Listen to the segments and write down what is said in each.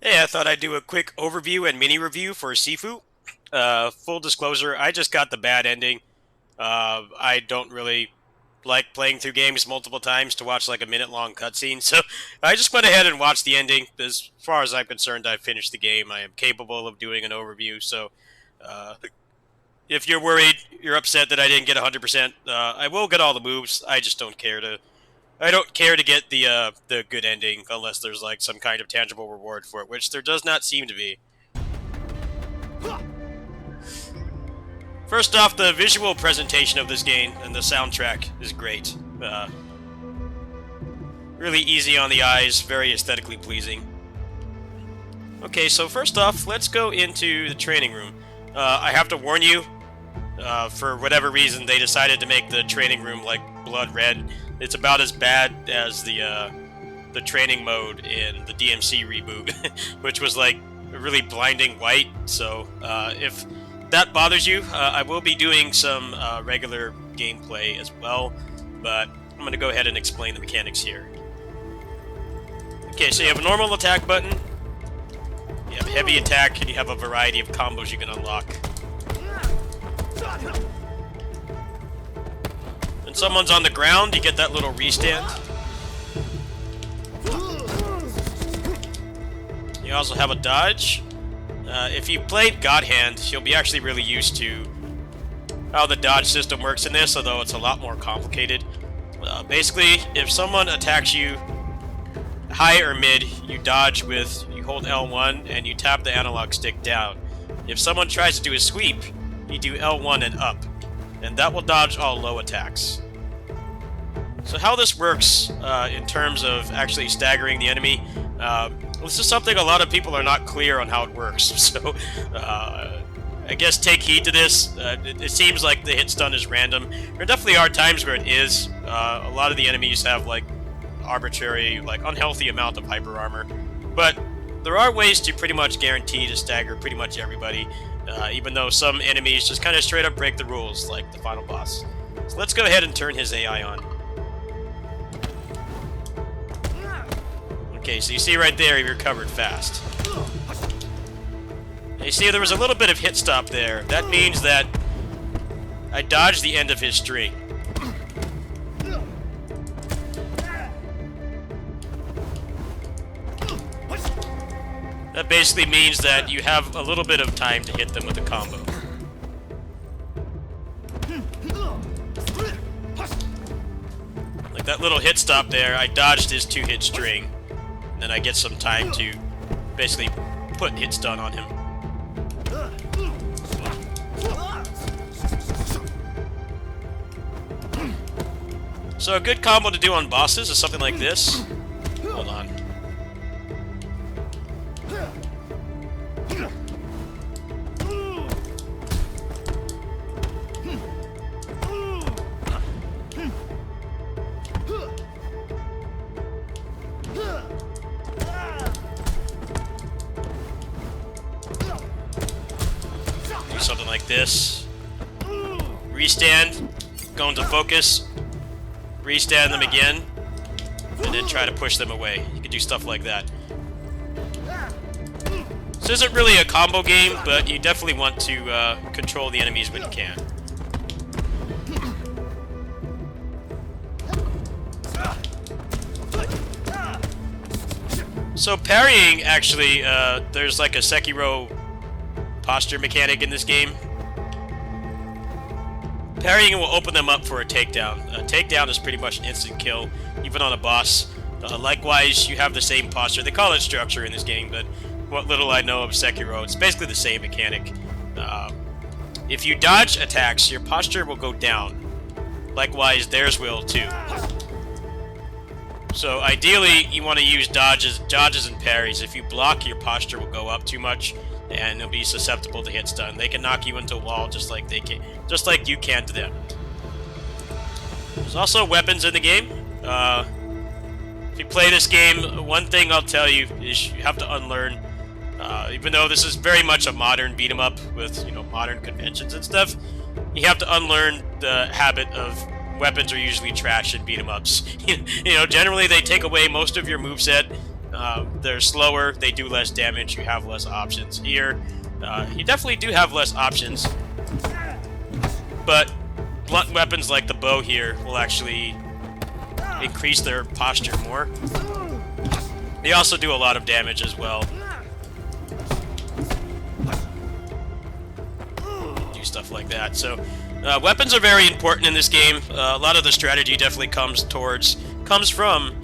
Hey, I thought I'd do a quick overview and mini review for Sifu. Full disclosure, I just got the bad ending. I don't really like playing through games multiple times to watch like a minute-long cutscene, so I just went ahead and watched the ending. As far as I'm concerned, I've finished the game. I am capable of doing an overview, so uh, if you're worried, you're upset that I didn't get 100%, I will get all the moves. I just don't care to I don't care to get the good ending unless there's like some kind of tangible reward for it, which there does not seem to be. First off, the visual presentation of this game and the soundtrack is great. Really easy on the eyes, very aesthetically pleasing. Okay, so first off, let's go into the training room. I have to warn you, for whatever reason, they decided to make the training room like blood red. It's about as bad as the training mode in the DMC reboot, which was like really blinding white. So if that bothers you, I will be doing some regular gameplay as well, but I'm going to go ahead and explain the mechanics here. Okay, so you have a normal attack button, you have heavy attack, and you have a variety of combos you can unlock. When someone's on the ground, you get that little restand. You also have a dodge. If you played God Hand, you'll be actually really used to how the dodge system works in this, although it's a lot more complicated. Basically, if someone attacks you high or mid, you dodge with, you hold L1 and you tap the analog stick down. If someone tries to do a sweep, you do L1 and up, and that will dodge all low attacks. So how this works in terms of actually staggering the enemy, this is something a lot of people are not clear on how it works. So I guess take heed to this. It seems like the hit stun is random. There definitely are times where it is. A lot of the enemies have like arbitrary, like unhealthy amount of hyper armor, but there are ways to pretty much guarantee to stagger pretty much everybody, even though some enemies just kind of straight up break the rules, like the final boss. So let's go ahead and turn his AI on. Okay, so you see right there, he recovered fast. And you see there was a little bit of hit stop there. That means that I dodged the end of his string. That basically means that you have a little bit of time to hit them with a combo. Like that little hit stop there, I dodged his 2-hit string. And then I get some time to basically put hit stun on him. So a good combo to do on bosses is something like this. Hold on. Something like this. Restand, go into focus, restand them again, and then try to push them away. You can do stuff like that. This isn't really a combo game, but you definitely want to control the enemies when you can. So parrying, actually, there's like a Sekiro posture mechanic in this game. Parrying will open them up for a takedown. A takedown is pretty much an instant kill, even on a boss. Likewise, you have the same posture. They call it structure in this game, but what little I know of Sekiro, it's basically the same mechanic. If you dodge attacks, your posture will go down. Likewise, theirs will too. So ideally, you want to use dodges and parries. If you block, your posture will go up too much, and it'll be susceptible to hit stun. They can knock you into a wall just like you can to them. There's also weapons in the game. If you play this game, one thing I'll tell you is you have to unlearn. Even though this is very much a modern beat 'em up with modern conventions and stuff, you have to unlearn the habit of weapons are usually trash in beat 'em ups. Generally they take away most of your moveset. They're slower, they do less damage, you have less options. Here, you definitely do have less options, but blunt weapons like the bow here will actually increase their posture more. They also do a lot of damage as well. Do stuff like that. So, weapons are very important in this game. A lot of the strategy definitely comes from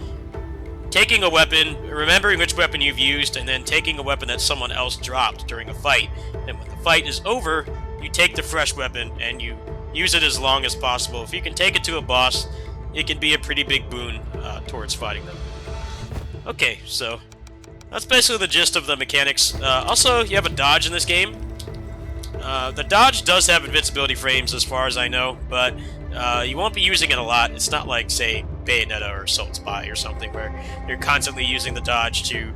taking a weapon, remembering which weapon you've used, and then taking a weapon that someone else dropped during a fight. And when the fight is over, you take the fresh weapon and you use it as long as possible. If you can take it to a boss, it can be a pretty big boon towards fighting them. Okay, so that's basically the gist of the mechanics. Also, you have a dodge in this game. The dodge does have invincibility frames as far as I know, but you won't be using it a lot. It's not like, say, Bayonetta or Assault Spy or something where you're constantly using the dodge to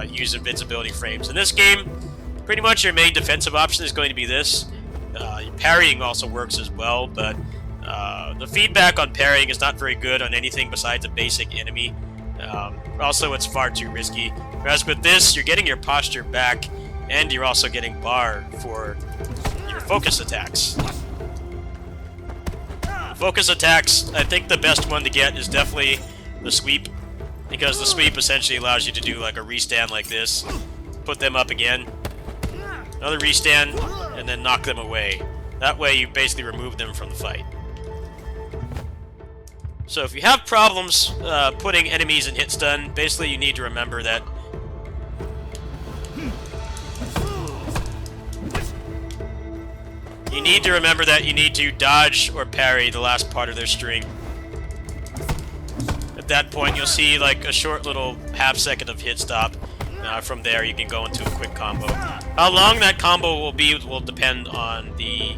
use invincibility frames. In this game, pretty much your main defensive option is going to be this. Parrying also works as well, but the feedback on parrying is not very good on anything besides a basic enemy. Also, it's far too risky. Whereas with this, you're getting your posture back, and you're also getting bar for your focus attacks. Focus attacks, I think the best one to get is definitely the sweep, because the sweep essentially allows you to do like a restand like this, put them up again, another restand, and then knock them away. That way you basically remove them from the fight. So if you have problems putting enemies in hit stun, basically you need to remember that you need to dodge or parry the last part of their string. At that point, you'll see like a short little half second of hit stop. From there, you can go into a quick combo. How long that combo will be will depend on the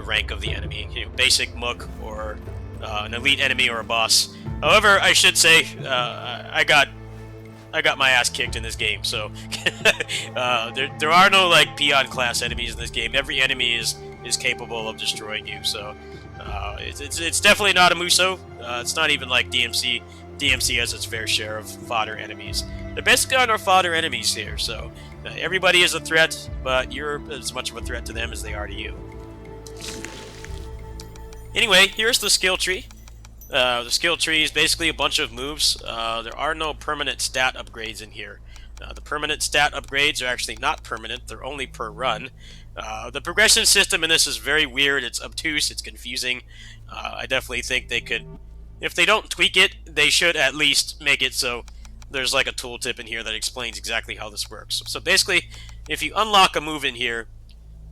rank of the enemy. You know, basic Mook or an elite enemy or a boss. However, I should say I got my ass kicked in this game, so there are no like peon class enemies in this game. Every enemy is capable of destroying you, so it's definitely not a Muso. It's not even like DMC. DMC has its fair share of fodder enemies. There basically are no fodder enemies here, so everybody is a threat, but you're as much of a threat to them as they are to you. Anyway, here's the skill tree. The skill tree is basically a bunch of moves. There are no permanent stat upgrades in here. The permanent stat upgrades are actually not permanent, they're only per run. The progression system in this is very weird, it's obtuse, it's confusing. I definitely think they could, if they don't tweak it, they should at least make it so there's like a tooltip in here that explains exactly how this works. So basically, if you unlock a move in here,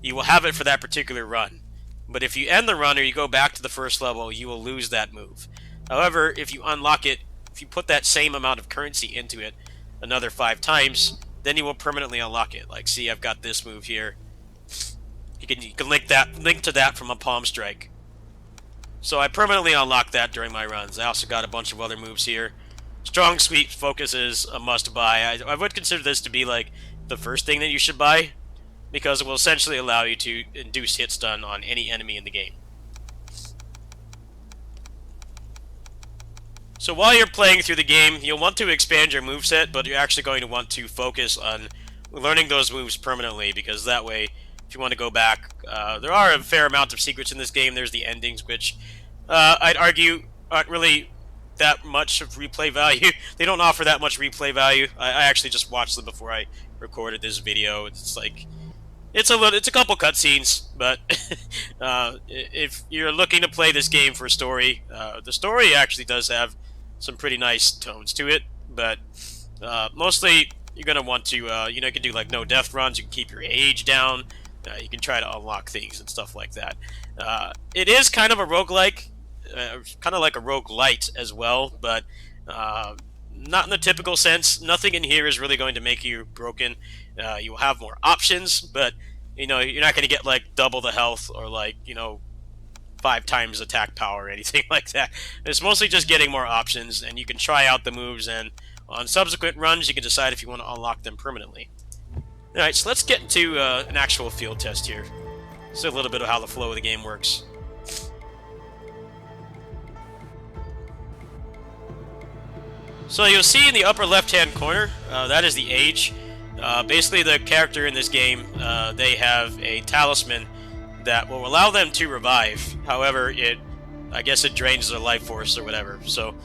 you will have it for that particular run. But if you end the run or you go back to the first level, you will lose that move. However, if you unlock it, if you put that same amount of currency into it another 5 times, then you will permanently unlock it. Like, see, I've got this move here. You can link to that from a palm strike. So I permanently unlock that during my runs. I also got a bunch of other moves here. Strong Sweep Focus is a must-buy. I would consider this to be like the first thing that you should buy, because it will essentially allow you to induce hit stun on any enemy in the game. So while you're playing through the game, you'll want to expand your moveset, but you're actually going to want to focus on learning those moves permanently, because that way, if you want to go back, there are a fair amount of secrets in this game. There's the endings, which I'd argue aren't really that much of replay value. They don't offer that much replay value. I actually just watched them before I recorded this video. It's like, it's a couple cutscenes, but if you're looking to play this game for story, the story actually does have some pretty nice tones to it, but mostly you're going to want to, you can do like no death runs, you can keep your age down, you can try to unlock things and stuff like that. It is kind of a roguelike, kind of like a roguelite as well, but not in the typical sense. Nothing in here is really going to make you broken. You will have more options, but you're not going to get like double the health or like 5 times attack power or anything like that. It's mostly just getting more options, and you can try out the moves, and on subsequent runs you can decide if you want to unlock them permanently. Alright, so let's get into an actual field test here. See a little bit of how the flow of the game works. So you'll see in the upper left-hand corner, that is the age. Basically, the character in this game, they have a talisman that will allow them to revive. However, I guess it drains their life force or whatever. So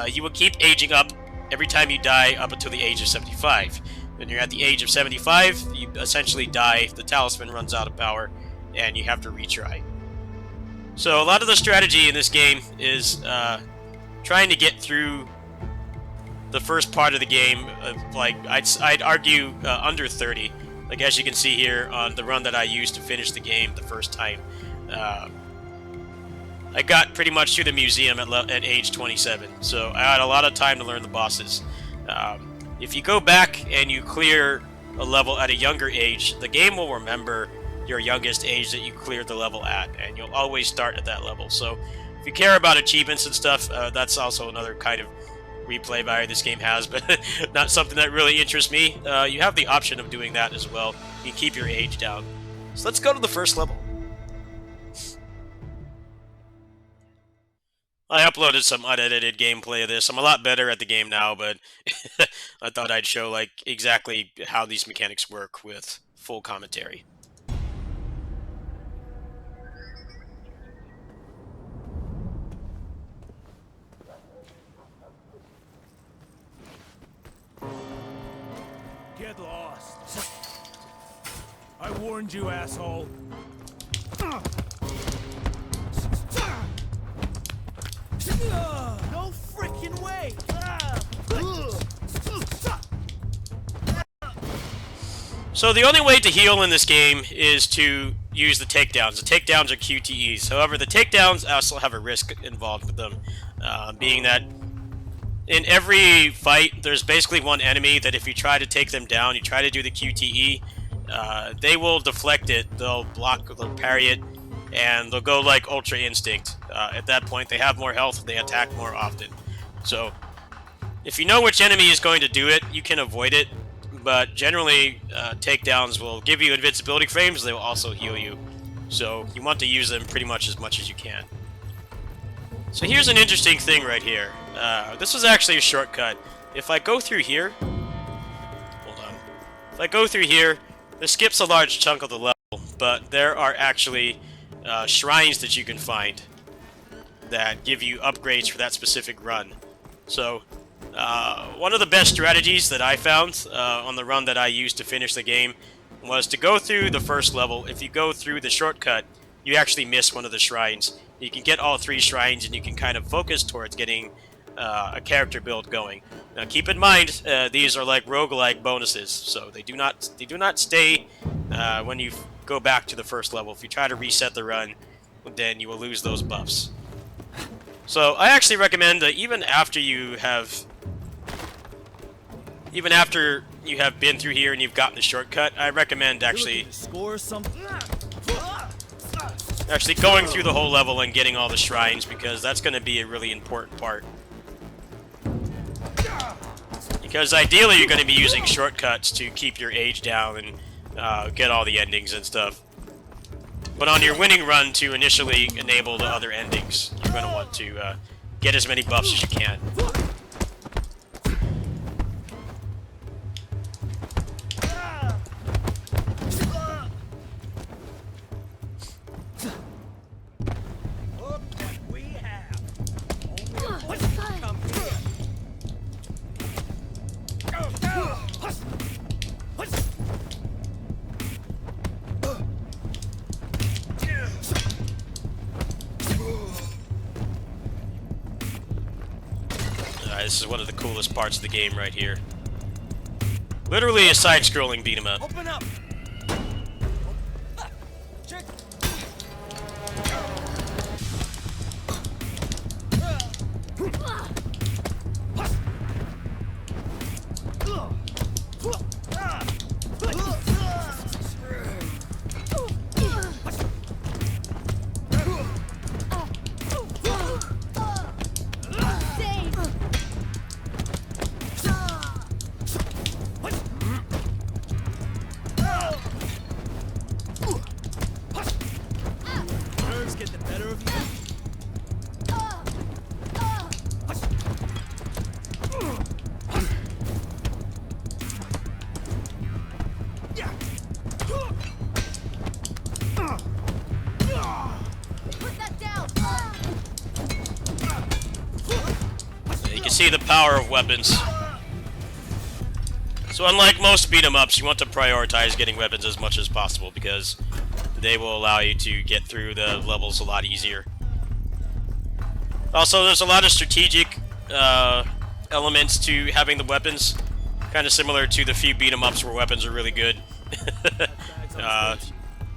you will keep aging up every time you die up until the age of 75. When you're at the age of 75, you essentially die, the talisman runs out of power, and you have to retry. So a lot of the strategy in this game is trying to get through the first part of the game, like I'd argue under 30. Like as you can see here on the run that I used to finish the game the first time, I got pretty much to the museum at age 27. So I had a lot of time to learn the bosses. If you go back and you clear a level at a younger age, the game will remember your youngest age that you cleared the level at, and you'll always start at that level. So if you care about achievements and stuff, that's also another kind of replay value this game has, but not something that really interests me. You have the option of doing that as well. You can keep your age down. So let's go to the first level. I uploaded some unedited gameplay of this. I'm a lot better at the game now, but I thought I'd show like exactly how these mechanics work with full commentary. Get lost. I warned you, asshole. No freaking way! So the only way to heal in this game is to use the takedowns. The takedowns are QTEs. However, the takedowns also have a risk involved with them, being that in every fight, there's basically one enemy that if you try to take them down, you try to do the QTE, they will deflect it, they'll block, they'll parry it, and they'll go like Ultra Instinct. At that point, they have more health, they attack more often. So, if you know which enemy is going to do it, you can avoid it, but generally, takedowns will give you invincibility frames, they will also heal you. So, you want to use them pretty much as you can. So here's an interesting thing right here. This was actually a shortcut. If I go through here... Hold on. If I go through here, this skips a large chunk of the level, but there are actually shrines that you can find that give you upgrades for that specific run. So, one of the best strategies that I found on the run that I used to finish the game was to go through the first level. If you go through the shortcut, you actually miss one of the shrines. You can get all 3 shrines, and you can kind of focus towards getting a character build going. Now, keep in mind, these are like roguelike bonuses, so they do not stay when you go back to the first level. If you try to reset the run, then you will lose those buffs. So I actually recommend that even after you have been through here and you've gotten the shortcut, I recommend actually going through the whole level and getting all the shrines, because that's going to be a really important part. Because ideally you're going to be using shortcuts to keep your age down and get all the endings and stuff. But on your winning run to initially enable the other endings, you're going to want to get as many buffs as you can. This is one of the coolest parts of the game right here. Literally a side-scrolling beat-em-up. Open up. of you. see the power of weapons. So unlike most beat-em-ups, you want to prioritize getting weapons as much as possible because they will allow you to get through the levels a lot easier. Also, there's a lot of strategic elements to having the weapons, kind of similar to the few beat-em-ups where weapons are really good.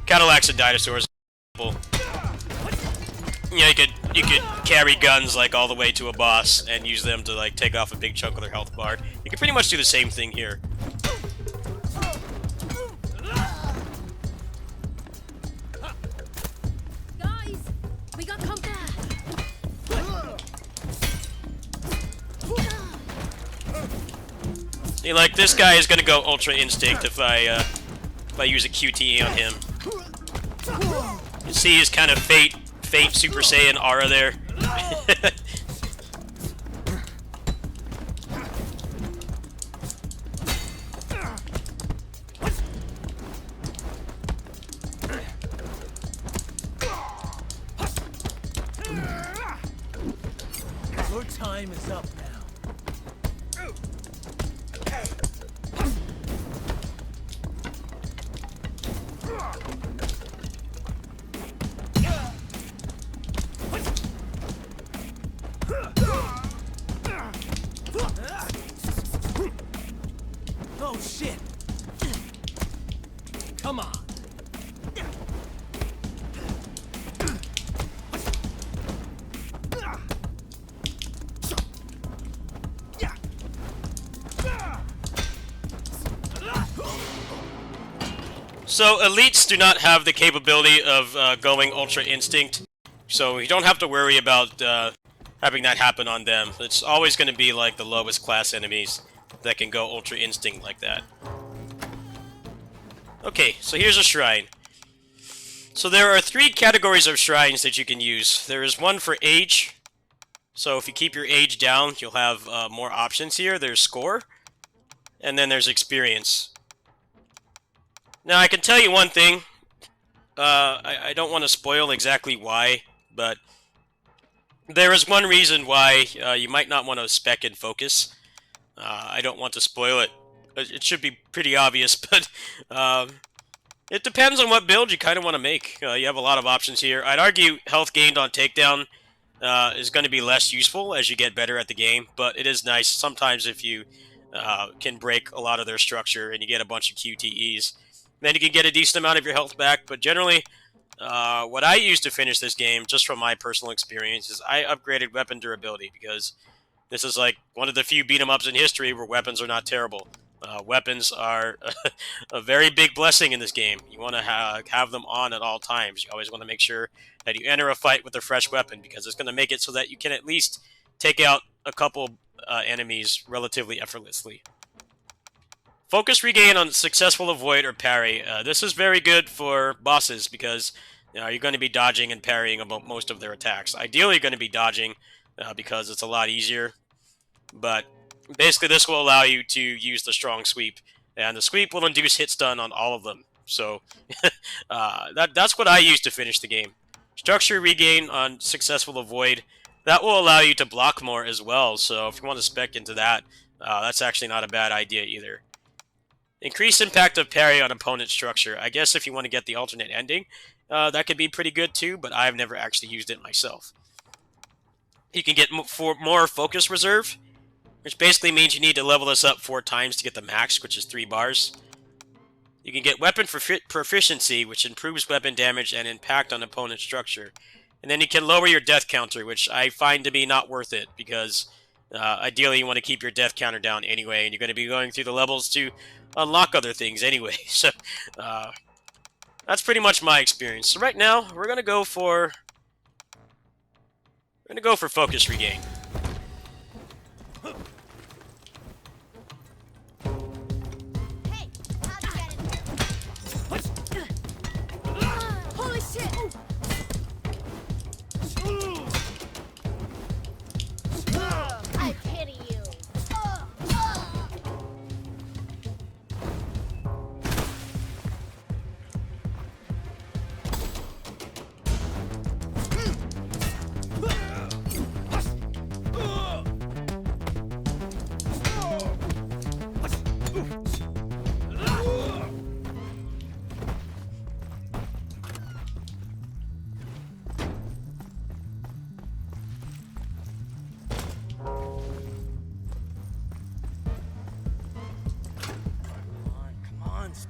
Cadillacs and Dinosaurs. Yeah, you could carry guns like all the way to a boss and use them to like take off a big chunk of their health bar. You can pretty much do the same thing here. Guys, we got company. See, like this guy is gonna go Ultra Instinct if I use a QTE on him. You see his kind of fate Super Saiyan aura there. Your time is up now. Oh shit! Come on! So elites do not have the capability of going Ultra Instinct, so you don't have to worry about having that happen on them. It's always going to be like the lowest class enemies that can go Ultra Instinct like that. Okay, so here's a shrine. So there are 3 categories of shrines that you can use. There is one for age. So if you keep your age down, you'll have more options here. There's score, and then there's experience. Now, I can tell you one thing. I don't want to spoil exactly why, but there is one reason why you might not want to spec and focus. I don't want to spoil it. It should be pretty obvious, but it depends on what build you kind of want to make. You have a lot of options here. I'd argue health gained on takedown is going to be less useful as you get better at the game, but it is nice sometimes if you can break a lot of their structure and you get a bunch of QTEs. Then you can get a decent amount of your health back, but generally, what I use to finish this game, just from my personal experience, is I upgraded weapon durability, because this is like one of the few beat-em-ups in history where weapons are not terrible. Weapons are a very big blessing in this game. You want to have them on at all times. You always want to make sure that you enter a fight with a fresh weapon, because it's going to make it so that you can at least take out a couple enemies relatively effortlessly. Focus regain on successful avoid or parry. This is very good for bosses because you're going to be dodging and parrying about most of their attacks. Ideally, you're going to be dodging because it's a lot easier. But basically, this will allow you to use the strong sweep. And the sweep will induce hit stun on all of them. So that's what I use to finish the game. Structure regain on successful avoid. That will allow you to block more as well. So if you want to spec into that, that's actually not a bad idea either. Increased impact of parry on opponent structure. I guess if you want to get the alternate ending, that could be pretty good too, but I've never actually used it myself. You can get more focus reserve, which basically means you need to level this up 4 times to get the max, which is 3 bars. You can get weapon proficiency, which improves weapon damage and impact on opponent structure. And then you can lower your death counter, which I find to be not worth it, because ideally you want to keep your death counter down anyway, and you're going to be going through the levels to unlock other things anyway. So that's pretty much my experience. So right now we're going to go for focus regain. Hey, how'd you get in here? Holy shit! I pity you.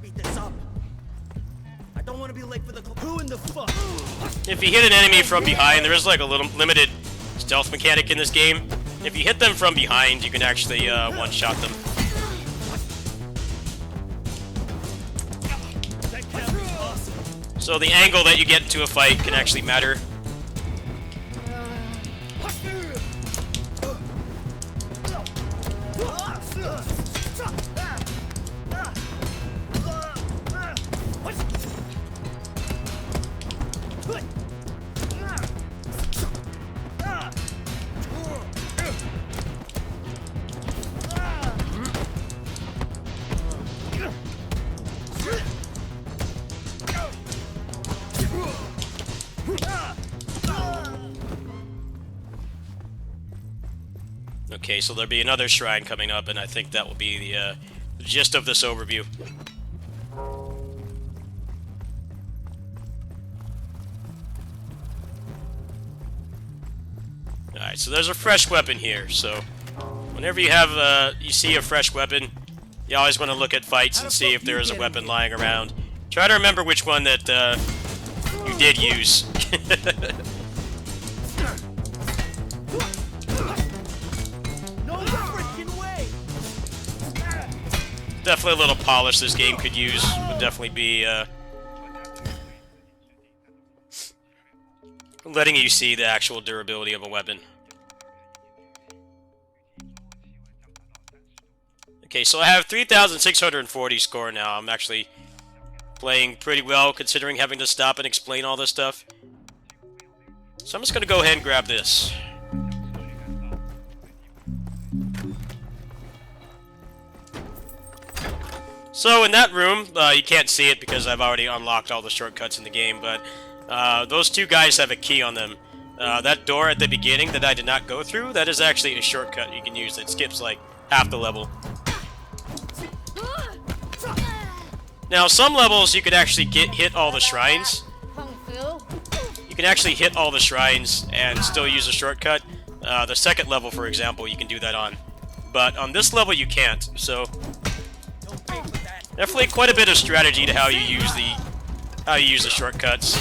speed this up. I don't want to be late for the who in the fuck? If you hit an enemy from behind, there is like a little limited stealth mechanic in this game. If you hit them from behind, you can actually one-shot them. So the angle that you get into a fight can actually matter. Okay, so there'll be another shrine coming up, and I think that will be the gist of this overview. Alright, so there's a fresh weapon here, so whenever you have you see a fresh weapon, you always want to look at fights and see if there is a weapon lying around. Try to remember which one that you did use. Definitely a little polish this game could use. Would definitely be letting you see the actual durability of a weapon. Okay, so I have 3,640 score now. I'm actually playing pretty well considering having to stop and explain all this stuff. So I'm just gonna go ahead and grab this. So in that room, you can't see it because I've already unlocked all the shortcuts in the game, but those two guys have a key on them. That door at the beginning that I did not go through, that is actually a shortcut you can use that skips like half the level. Now some levels you could actually hit all the shrines. You can actually hit all the shrines and still use a shortcut. The second level, for example, you can do that on. But on this level you can't, so definitely quite a bit of strategy to how you use the shortcuts.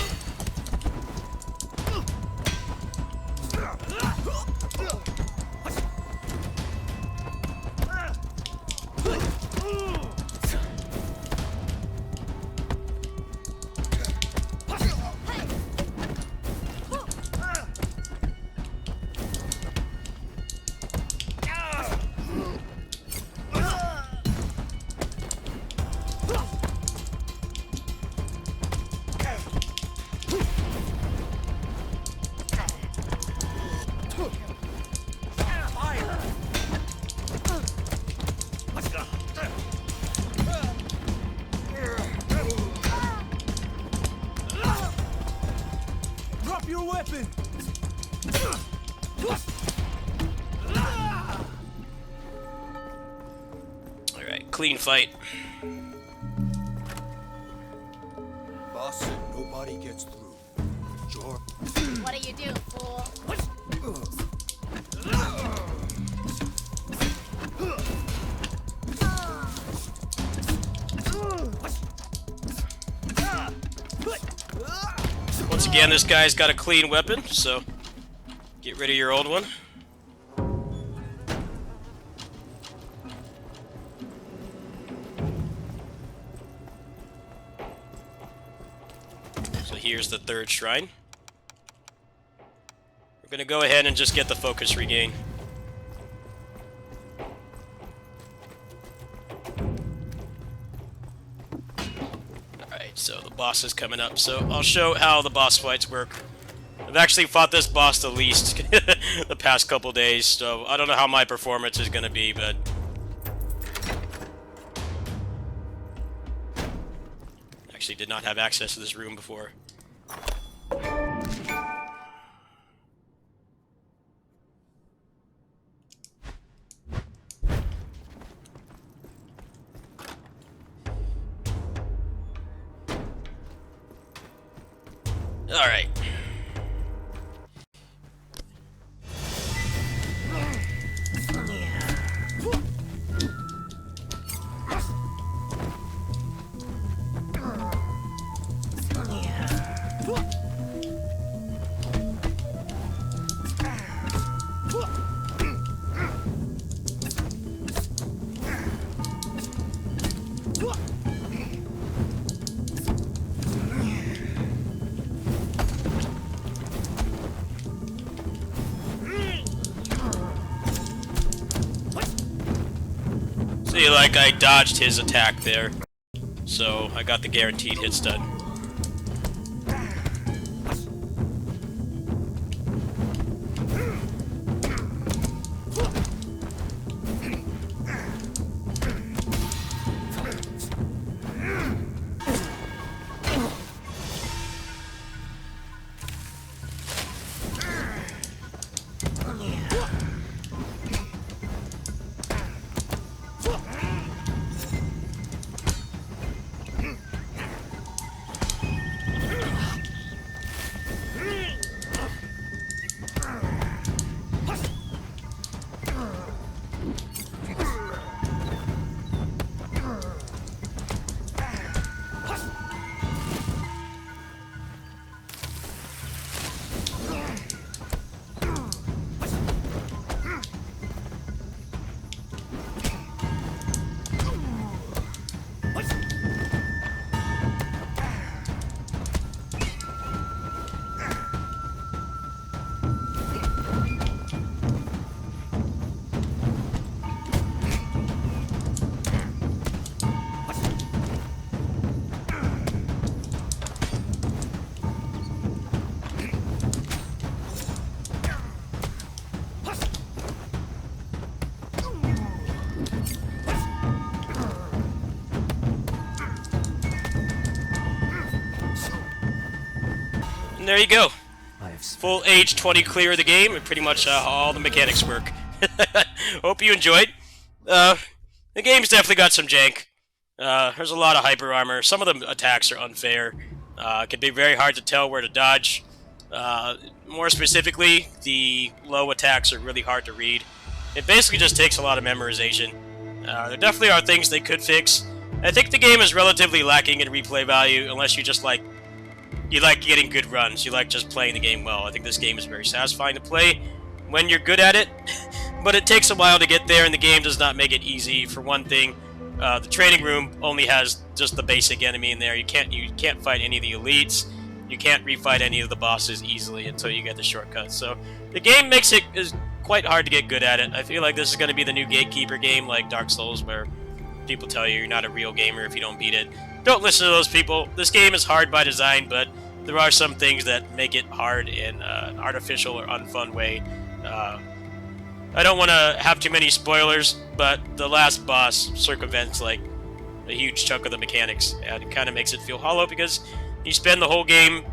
Drop your weapon! Alright, clean fight. Boss said nobody gets through. Sure. What do you do, fool? Once again, this guy's got a clean weapon, so get rid of your old one. So here's the third shrine. We're gonna go ahead and just get the focus regain. So the boss is coming up, so I'll show how the boss fights work. I've actually fought this boss the least the past couple days, so I don't know how my performance is gonna be, but actually did not have access to this room before. Alright. See, like, I dodged his attack there, so I got the guaranteed hit stun. And there you go. Full age 20 clear of the game, and pretty much all the mechanics work. Hope you enjoyed. The game's definitely got some jank. There's a lot of hyper armor. Some of the attacks are unfair. It can be very hard to tell where to dodge. More specifically, the low attacks are really hard to read. It basically just takes a lot of memorization. There definitely are things they could fix. I think the game is relatively lacking in replay value, unless you just like getting good runs. You like just playing the game well. I think this game is very satisfying to play when you're good at it, but it takes a while to get there, and the game does not make it easy. For one thing, the training room only has just the basic enemy in there. You can't fight any of the elites. You can't refight any of the bosses easily until you get the shortcuts. So the game makes it is quite hard to get good at it. I feel like this is going to be the new gatekeeper game, like Dark Souls, where people tell you you're not a real gamer if you don't beat it. Don't listen to those people. This game is hard by design, but there are some things that make it hard in an artificial or unfun way. I don't want to have too many spoilers, but the last boss circumvents like a huge chunk of the mechanics, and it kind of makes it feel hollow because you spend the whole game,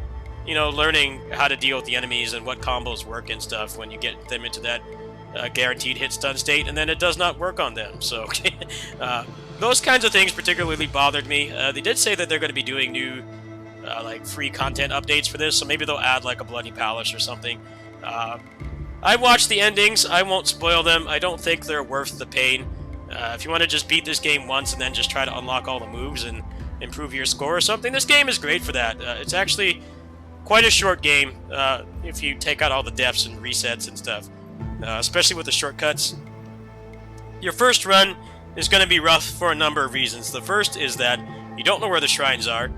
you know, learning how to deal with the enemies and what combos work and stuff when you get them into that guaranteed hit stun state, and then it does not work on them. So those kinds of things particularly bothered me. They did say that they're going to be doing new like free content updates for this, so maybe they'll add like a bloody palace or something. I watched the endings. I won't spoil them. I don't think they're worth the pain. If you want to just beat this game once and then just try to unlock all the moves and improve your score or something, this game is great for that. It's actually quite a short game if you take out all the deaths and resets and stuff, especially with the shortcuts. Your first run is going to be rough for a number of reasons. The first is that you don't know where the shrines are,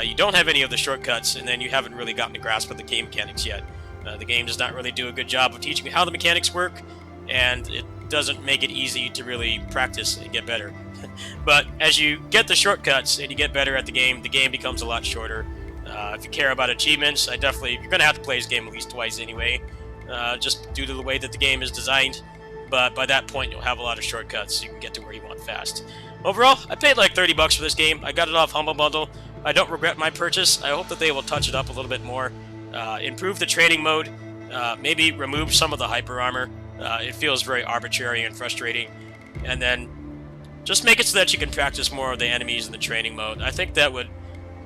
you don't have any of the shortcuts, and then you haven't really gotten a grasp of the game mechanics yet. The game does not really do a good job of teaching you how the mechanics work, and it doesn't make it easy to really practice and get better. But as you get the shortcuts and you get better at the game becomes a lot shorter. If you care about achievements, you're going to have to play this game at least twice anyway, just due to the way that the game is designed. But by that point, you'll have a lot of shortcuts, so you can get to where you want fast. Overall, I paid like $30 for this game. I got it off Humble Bundle. I don't regret my purchase. I hope that they will touch it up a little bit more. Improve the training mode, maybe remove some of the hyper armor. It feels very arbitrary and frustrating. And then just make it so that you can practice more of the enemies in the training mode. I think that would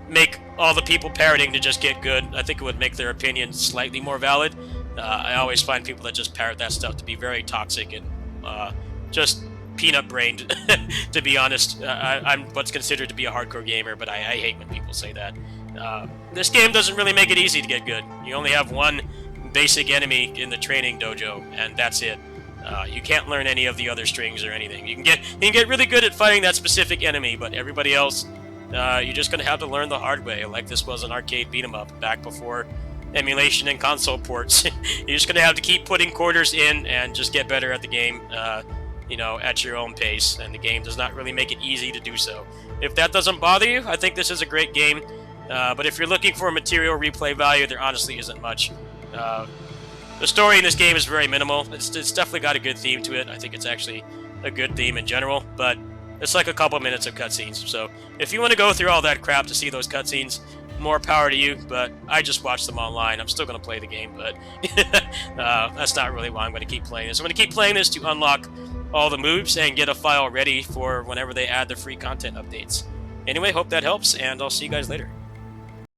make all the people parroting to just get good. I think it would make their opinion slightly more valid. I always find people that just parrot that stuff to be very toxic and just peanut-brained, to be honest. I'm what's considered to be a hardcore gamer, but I hate when people say that. This game doesn't really make it easy to get good. You only have one basic enemy in the training dojo, and that's it. You can't learn any of the other strings or anything. You can get really good at fighting that specific enemy, but everybody else, you're just gonna have to learn the hard way. Like this was an arcade beat 'em up back before emulation and console ports. You're just gonna have to keep putting quarters in and just get better at the game, you know, at your own pace. And the game does not really make it easy to do so. If that doesn't bother you, I think this is a great game. But if you're looking for material replay value, there honestly isn't much. The story in this game is very minimal. It's definitely got a good theme to it. I think it's actually a good theme in general, but it's like a couple minutes of cutscenes. So if you want to go through all that crap to see those cutscenes, more power to you, but I just watched them online. I'm still going to play the game, but that's not really why I'm going to keep playing this. I'm going to keep playing this to unlock all the moves and get a file ready for whenever they add the free content updates. Anyway, hope that helps, and I'll see you guys later.